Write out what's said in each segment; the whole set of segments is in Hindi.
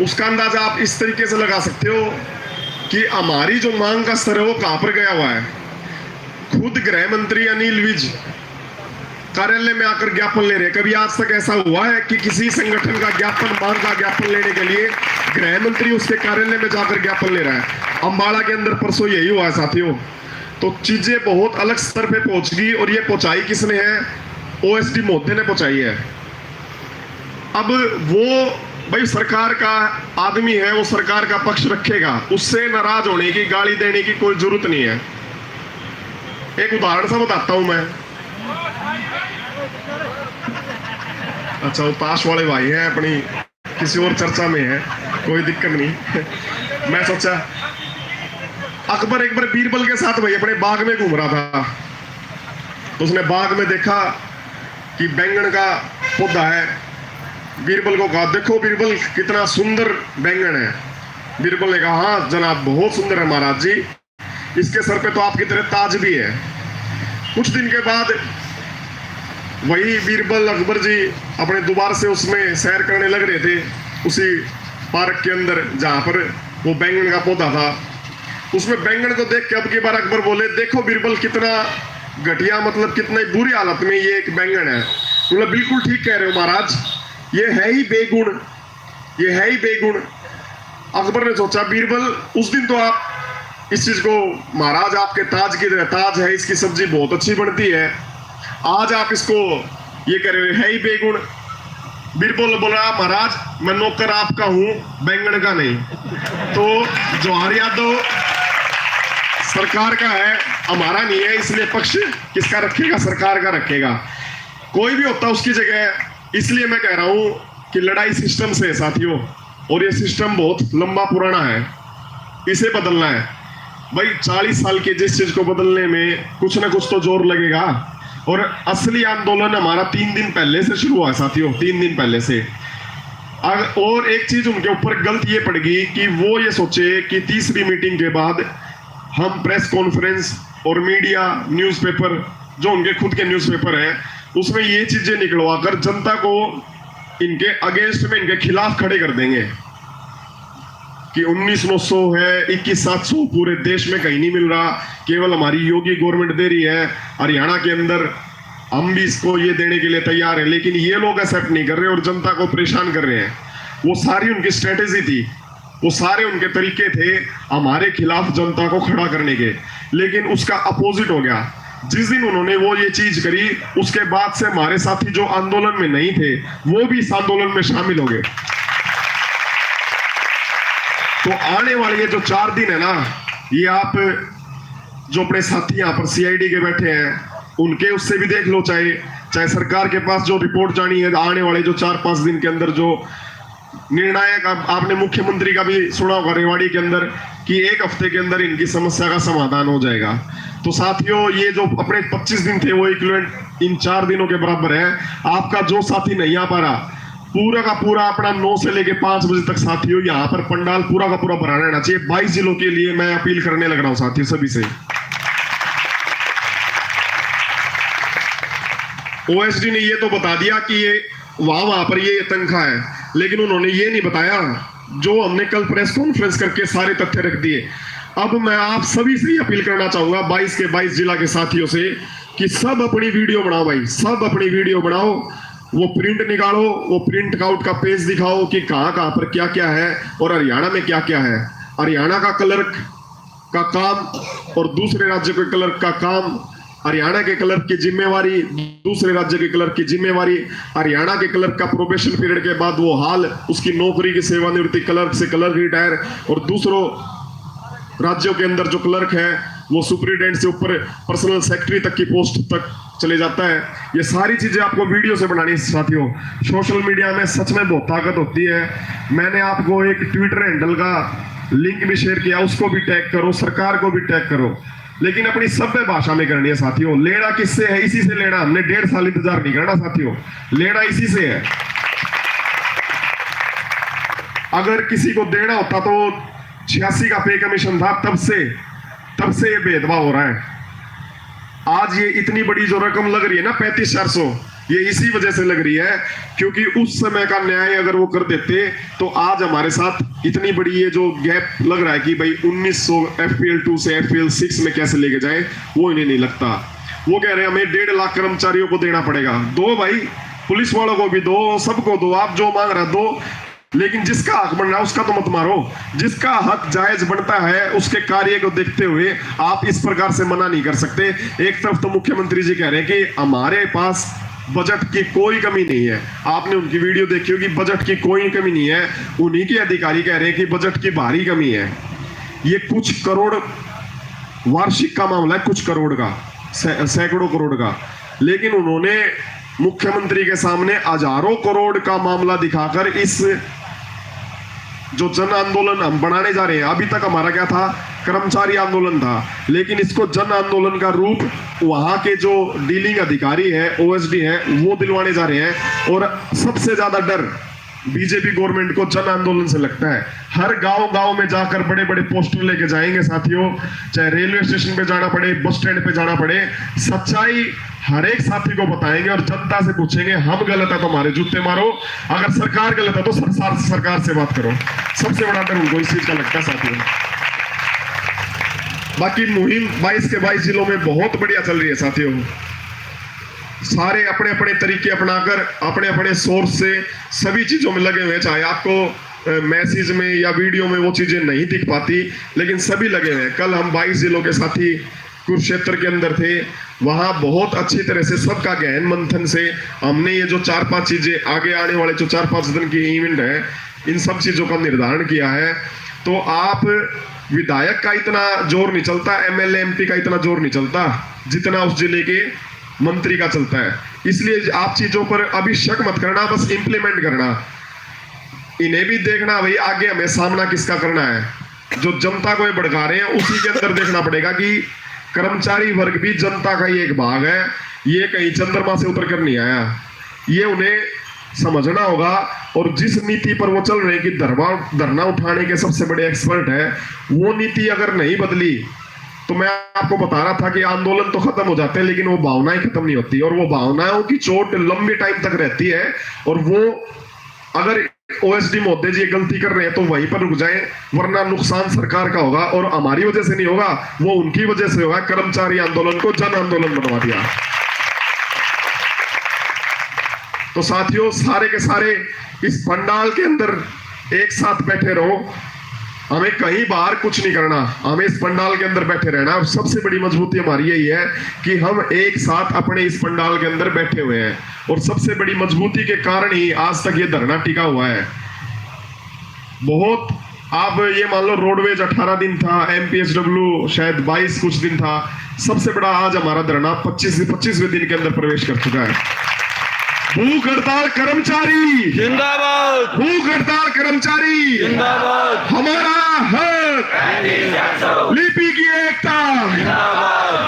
उसका अंदाजा आप इस तरीके से लगा सकते हो कि हमारी जो मांग का स्तर है वो कहां पर गया हुआ है। खुद गृह मंत्री अनिल विज कार्यालय में आकर ज्ञापन ले रहे हैं। कभी आज तक ऐसा हुआ है कि किसी संगठन का ज्ञापन, मांग का ज्ञापन लेने के लिए गृह मंत्री उसके कार्यालय में जाकर ज्ञापन ले रहा है? अंबाला के अंदर परसों यही हुआ है साथियों। तो चीजें बहुत अलग स्तर पे पहुंच गई, और ये पहुंचाई किसने है? ओएसडी महोदय ने पहुंचाई है। अब वो भाई सरकार का आदमी है, वो सरकार का पक्ष रखेगा, उससे नाराज होने की, गाली देने की कोई जरूरत नहीं है। एक उदाहरण सा बताता हूं मैं। अच्छा, वो ताश वाले भाई हैं, अपनी किसी और चर्चा में है, कोई दिक्कत नहीं। मैं सोचा अकबर एक बार बीरबल के साथ भाई अपने बाग में घूम रहा था, तो उसने बाग में देखा कि बैंगन का पौधा है। बीरबल को कहा, देखो बीरबल कितना सुंदर बैंगन है। बीरबल ने कहा, हाँ जनाब बहुत सुंदर है महाराज जी, इसके सर पे तो आपकी तरह ताज भी है। कुछ दिन के बाद वही बीरबल अकबर जी अपने दोबारा से उसमें सैर करने लग रहे थे, उसी पार्क के अंदर जहां पर वो बैंगन का पौधा था। उसमें बैंगन को देख के अब की बार अकबर बोले, देखो बीरबल कितना घटिया, मतलब कितनी बुरी हालत में ये एक बैंगन है। बोला, बिल्कुल ठीक कह रहे हो महाराज, ये है ही बेगुण, ये है ही बेगुण। अकबर ने सोचा, बीरबल उस दिन तो आप इस चीज को, महाराज आपके ताज की तरह ताज है, इसकी सब्जी बहुत अच्छी बनती है, आज आप इसको ये कह रहे है ही बेगुण। बीरबल बोला, महाराज मैं नौकर आपका हूं, बैंगन का नहीं। तो जवाहर यादव सरकार का है, हमारा नहीं है, इसलिए पक्ष किसका रखेगा? सरकार का रखेगा। कोई भी होता उसकी जगह। इसलिए मैं कह रहा हूं कि लड़ाई सिस्टम से है साथियों, और ये सिस्टम बहुत लंबा पुराना है, इसे बदलना है। भाई 40 साल के जिस चीज को बदलने में कुछ ना कुछ तो जोर लगेगा। और असली आंदोलन हमारा 3 दिन पहले से शुरू हुआ है साथियों, 3 दिन पहले से। और एक चीज उनके ऊपर गलत ये पड़ गई कि वो ये सोचे कि तीसरी मीटिंग के बाद हम प्रेस कॉन्फ्रेंस और मीडिया, न्यूज़पेपर, जो उनके खुद के न्यूज़पेपर हैं, उसमें ये चीजें निकलवा कर जनता को इनके अगेंस्ट में, इनके खिलाफ खड़े कर देंगे कि 19,900 है, 21,700 पूरे देश में कहीं नहीं मिल रहा, केवल हमारी योगी गवर्नमेंट दे रही है। हरियाणा के अंदर हम भी इसको ये देने के लिए तैयार है, लेकिन ये लोग एक्सेप्ट नहीं कर रहे और जनता को परेशान कर रहे हैं। वो सारी उनकी स्ट्रेटेजी थी, वो सारे उनके तरीके थे हमारे खिलाफ जनता को खड़ा करने के, लेकिन उसका अपोजिट हो गया। जिस दिन उन्होंने वो ये चीज करी, उसके बाद से हमारे साथी जो आंदोलन में नहीं थे वो भी इस आंदोलन में शामिल हो गए। तो आने वाले ये जो 4 दिन है ना, ये आप जो अपने साथी यहाँ पर सीआईडी के बैठे हैं उनके उससे भी देख लो, चाहे सरकार के पास जो रिपोर्ट जानी है आने वाले जो 4-5 दिन के अंदर, जो निर्णायक, आपने मुख्यमंत्री का भी सुना होगा रेवाड़ी के अंदर कि 1 हफ्ते के अंदर इनकी समस्या का समाधान हो जाएगा। तो साथियों, ये जो अपने 25 दिन थे वो इक्विवेलेंट इन 4 दिनों के बराबर है। आपका जो साथी नहीं आ पा रहा, पूरा का पूरा अपना 9 से लेके 5 बजे तक साथियों यहाँ पर पंडाल पूरा का पूरा भरा रहना चाहिए। 22 जिलों के लिए मैं अपील करने लग रहा हूँ साथियों सभी से। ओएसडी ने ये तो बता दिया कि ये वहां पर ये तनख्वाह है, लेकिन उन्होंने ये नहीं बताया जो हमने कल प्रेस कॉन्फ्रेंस करके सारे तथ्य रख दिए। अब मैं आप सभी से अपील करना चाहूंगा 22 के 22 जिला के साथियों से कि सब अपनी वीडियो बनाओ भाई, सब अपनी वीडियो बनाओ, वो प्रिंट निकालो, वो प्रिंट आउट का पेज दिखाओ कि कहां पर क्या क्या है और हरियाणा में क्या क्या है। हरियाणा का क्लर्क का काम और दूसरे राज्य के क्लर्क का काम, हरियाणा के क्लर्क की जिम्मेवारी, दूसरे राज्य के क्लर्क की जिम्मेवारी, हरियाणा के क्लर्क का प्रोबेशन पीरियड के बाद वो हाल, उसकी नौकरी की सेवानिवृत्ति, क्लर्क से क्लर्क रिटायर, और दूसरों राज्यों के अंदर जो क्लर्क है वो सुपरिटेंडेंट से ऊपर पर्सनल सेक्रेटरी तक की पोस्ट तक चले जाता है। ये सारी चीजें आपको वीडियो से बनानी है साथियों। सोशल मीडिया में सच में बहुत ताकत होती है। मैंने आपको एक ट्विटर हैंडल का लिंक भी शेयर किया, उसको भी टैग करो, सरकार को भी टैग करो, लेकिन अपनी सभ्य भाषा में करनी है साथियों। लेना किससे है? इसी से लेना। हमने 1.5 साल इंतजार नहीं करना साथियों, लेना इसी से है। अगर किसी को देना होता तो 86 का पे कमीशन था, तब से ये भेदभाव हो रहा है। आज ये इतनी बड़ी जो रकम लग रही है ना 35,400, ये इसी वजह से लग रही है क्योंकि उस समय का न्याय अगर वो कर देते तो आज हमारे साथ इतनी बड़ी ये जो गैप लग रहा है कि भाई 1900 FPL 2 से FPL 6 में कैसे लेके जाए, वो इन्हें नहीं लगता। वो कह रहे हैं हमें 1.5 लाख कर्मचारियों को देना पड़ेगा। दो भाई, पुलिस वालों को भी दो, सबको दो, आप जो मांग रहे दो, लेकिन जिसका हक बन रहा है उसका तो मत मारो। जिसका हक जायज बनता है उसके कार्य को देखते हुए आप इस प्रकार से मना नहीं कर सकते। एक तरफ तो मुख्यमंत्री जी कह रहे हैं कि हमारे पास बजट की कोई कमी नहीं है, आपने उनकी वीडियो देखी होगी, बजट की कोई कमी नहीं है। उन्हीं के अधिकारी कह रहे हैं कि बजट की भारी कमी है। ये कुछ करोड़ वार्षिक का मामला है, कुछ करोड़ का, सैकड़ों करोड़ का, लेकिन उन्होंने मुख्यमंत्री के सामने हजारों करोड़ का मामला दिखाकर इस जो जन आंदोलन हम बनाने जा रहे हैं, अभी तक हमारा क्या था, कर्मचारी आंदोलन था, लेकिन इसको जन आंदोलन का रूप वहां के जो डीलिंग अधिकारी है, OSD है, वो दिलवाने जा रहे हैं। और सबसे ज्यादा डर बीजेपी गवर्नमेंट को जन आंदोलन से लगता है। हर गांव में जाकर बड़े बड़े पोस्टर लेके जाएंगे साथियों, चाहे रेलवे स्टेशन पे जाना पड़े, बस स्टैंड पे जाना पड़े, सच्चाई हर एक साथी को बताएंगे और जनता से पूछेंगे हम गलत है तो हमारे जूते मारो, अगर सरकार गलत है तो सरकार से बात करो। सबसे बड़ा डर उनको इस चीज का लगता है साथियों। बाकी मुहिम 22 के 22 जिलों में बहुत बढ़िया चल रही है साथियों। सारे अपने अपने तरीके अपनाकर अपने अपने सोर्स से सभी चीजों में लगे हुए हैं। चाहे आपको मैसेज में या वीडियो में वो चीजें नहीं दिख पाती, लेकिन सभी लगे हुए हैं। कल हम 22 जिलों के साथी कुरुक्षेत्र के अंदर थे, वहां बहुत अच्छी तरह से सबका गहन मंथन से हमने ये जो 4-5 चीजें आगे आने वाले जो 4-5 दिन की इवेंट है, इन सब चीजों का निर्धारण किया है। तो आप विधायक का इतना जोर नहीं चलता, MLA MP का इतना जोर नहीं चलता जितना उस जिले के मंत्री का चलता है। इसलिए आप चीजों पर अभी शक मत करना, बस इंप्लीमेंट करना। इन्हें भी देखना भाई आगे हमें सामना किसका करना है। जो जनता को ये भड़का रहे हैं उसी के अंदर देखना पड़ेगा कि कर्मचारी वर्ग भी जनता का ही एक भाग है, ये कहीं चंद्रमा से उतर कर नहीं आया, ये उन्हें समझना होगा। और जिस नीति पर वो चल रहे हैं कि धरना उठाने के सबसे बड़े एक्सपर्ट है, वो नीति अगर नहीं बदली तो मैं आपको बता रहा था कि आंदोलन तो खत्म हो जाते हैं लेकिन वो भावनाएं खत्म नहीं होती, और वो भावनाओं की चोट लंबे टाइम तक रहती है। और वो अगर OSD महोदय जी गलती कर रहे हैं तो वहीं पर रुक जाएं, वरना नुकसान सरकार का होगा और हमारी वजह से नहीं होगा, वो उनकी वजह से होगा। कर्मचारी आंदोलन को जन आंदोलन बनवा दिया। तो साथियों, सारे के सारे इस पंडाल के अंदर एक साथ बैठे रहो, हमें कहीं बाहर कुछ नहीं करना, हमें इस पंडाल के अंदर बैठे रहना। और सबसे बड़ी मजबूती हमारी यही है कि हम एक साथ अपने इस पंडाल के अंदर बैठे हुए हैं, और सबसे बड़ी मजबूती के कारण ही आज तक ये धरना टिका हुआ है। बहुत आप ये मान लो रोडवेज 18 दिन था, MPSW शायद 22 कुछ दिन था, सबसे बड़ा आज हमारा धरना 25वें दिन के अंदर प्रवेश कर चुका है। भूख हड़ताल कर्मचारी जिंदाबाद, भूख हड़ताल कर्मचारी जिंदाबाद, हमारा हक, लिपि की एकता,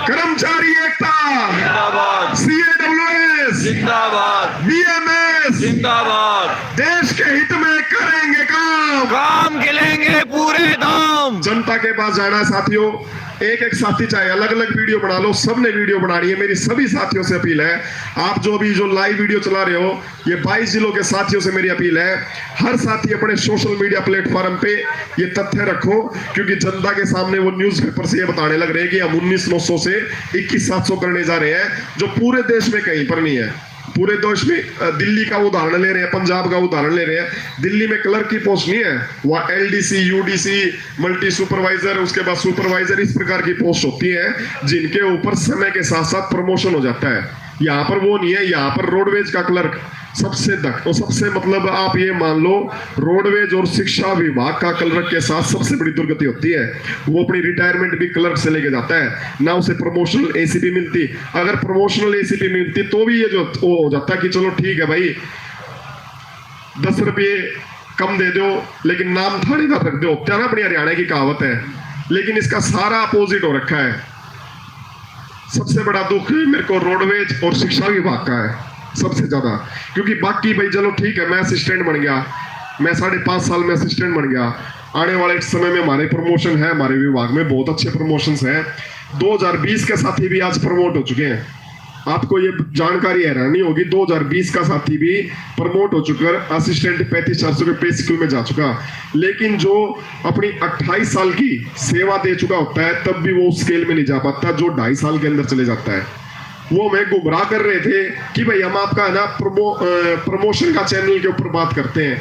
कर्मचारी एकता, CAWS जिंदाबाद, BMS जिंदाबाद, देश के हित में करेंगे काम, काम खिलेंगे पूरे दाम। जनता के पास जाना है साथियों। एक एक साथी चाहे अलग अलग वीडियो बना लो, सबने वीडियो बनानी है। मेरी सभी साथियों से अपील है, आप जो अभी जो लाइव वीडियो चला रहे हो, ये 22 जिलों के साथियों से मेरी अपील है, हर साथी अपने सोशल मीडिया प्लेटफॉर्म पे ये तथ्य रखो, क्योंकि जनता के सामने वो न्यूज़पेपर से ये बताने लग रहे हैं कि हम 19,900 से 21,700 करने जा रहे हैं, जो पूरे देश में कहीं पर नहीं है। पूरे देश में दिल्ली का उदाहरण ले रहे हैं, पंजाब का उदाहरण ले रहे हैं। दिल्ली में क्लर्क की पोस्ट नहीं है, वहाँ LDC, UDC, मल्टी सुपरवाइजर, उसके बाद सुपरवाइजर, इस प्रकार की पोस्ट होती है जिनके ऊपर समय के साथ साथ प्रमोशन हो जाता है। यहाँ पर वो नहीं है, यहाँ पर रोडवेज का क्लर्क सबसे सबसे मतलब आप ये मान लो, रोडवेज और शिक्षा विभाग का क्लर्क के साथ सबसे बड़ी दुर्गति होती है। वो अपनी रिटायरमेंट भी क्लर्क से लेके जाता है, ना उसे प्रमोशनल ACP मिलती। अगर प्रमोशनल ACP मिलती तो भी ये जो वो हो जाता कि चलो ठीक है भाई 10 रुपये कम दे दो लेकिन नाम थानेदार रख दो, क्या ना अपनी हरियाणा की कहावत है। लेकिन इसका सारा अपोजिट हो रखा है। सबसे बड़ा दुख मेरे को रोडवेज और शिक्षा विभाग का है सबसे ज्यादा, क्योंकि बाकी भाई चलो ठीक है, मैं असिस्टेंट बन गया, मैं 5.5 साल में असिस्टेंट बन गया, आने वाले समय में हमारे प्रमोशन है, हमारे विभाग में बहुत अच्छे प्रमोशंस हैं। 2020 के साथी भी आज प्रमोट हो चुके हैं, आपको ये जानकारी हैरानी होगी, 2020 का साथी भी प्रमोट हो चुका, असिस्टेंट 35,400 के पे स्कूल में जा चुका। लेकिन जो अपनी 28 साल की सेवा दे चुका होता है तब भी वो उस स्केल में नहीं जा पाता जो 2.5 साल के अंदर चले जाता है। वो हमें गुमराह कर रहे थे कि भाई हम आपका है ना प्रमोशन का चैनल के ऊपर बात करते हैं,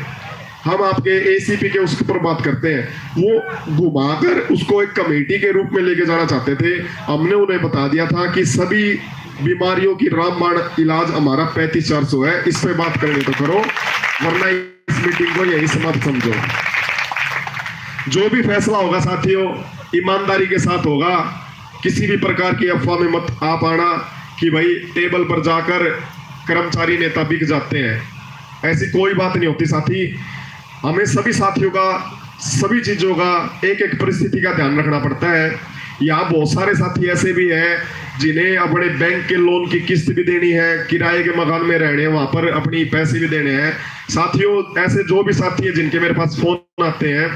हम आपके एसीपी के उसके ऊपर बात करते हैं। वो घुमाकर उसको एक कमेटी के रूप में लेके जाना चाहते थे। हमने उन्हें बता दिया था कि सभी बीमारियों की रामबाण इलाज हमारा 35,400 है, इस पे बात करनी तो करो, वरना इस मीटिंग को यही समाप्त समझो। जो भी फैसला होगा साथियों ईमानदारी के साथ होगा। किसी भी प्रकार की अफवाह में मत आप आना कि भाई टेबल पर जाकर कर्मचारी नेता बिक जाते हैं, ऐसी कोई बात नहीं होती साथी। हमें सभी साथियों का, सभी चीजों का, एक एक परिस्थिति का ध्यान रखना पड़ता है। यहाँ बहुत सारे साथी ऐसे भी हैं जिन्हें अपने बैंक के लोन की किस्त भी देनी है, किराए के मकान में रहने वहां पर अपनी पैसे भी देने हैं। साथियों ऐसे जो भी साथी है जिनके मेरे पास फोन आते हैं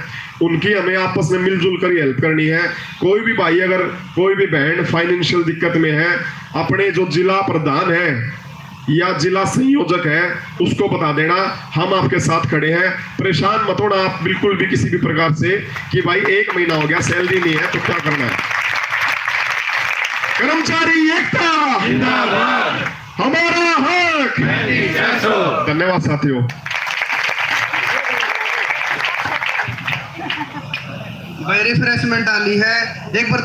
उनकी हमें आपस में मिलजुल कर ही हेल्प करनी है। कोई भी भाई अगर कोई भी बहन फाइनेंशियल दिक्कत में है, अपने जो जिला प्रधान है या जिला संयोजक है उसको बता देना, हम आपके साथ खड़े हैं। परेशान मत होना आप बिल्कुल भी किसी भी प्रकार से कि भाई 1 महीना हो गया सैलरी नहीं है तो क्या करना है। कर्मचारी एकता जिंदाबाद, हमारा हक। धन्यवाद साथियों। भाई रिफ्रेशमेंट डाली है एक बार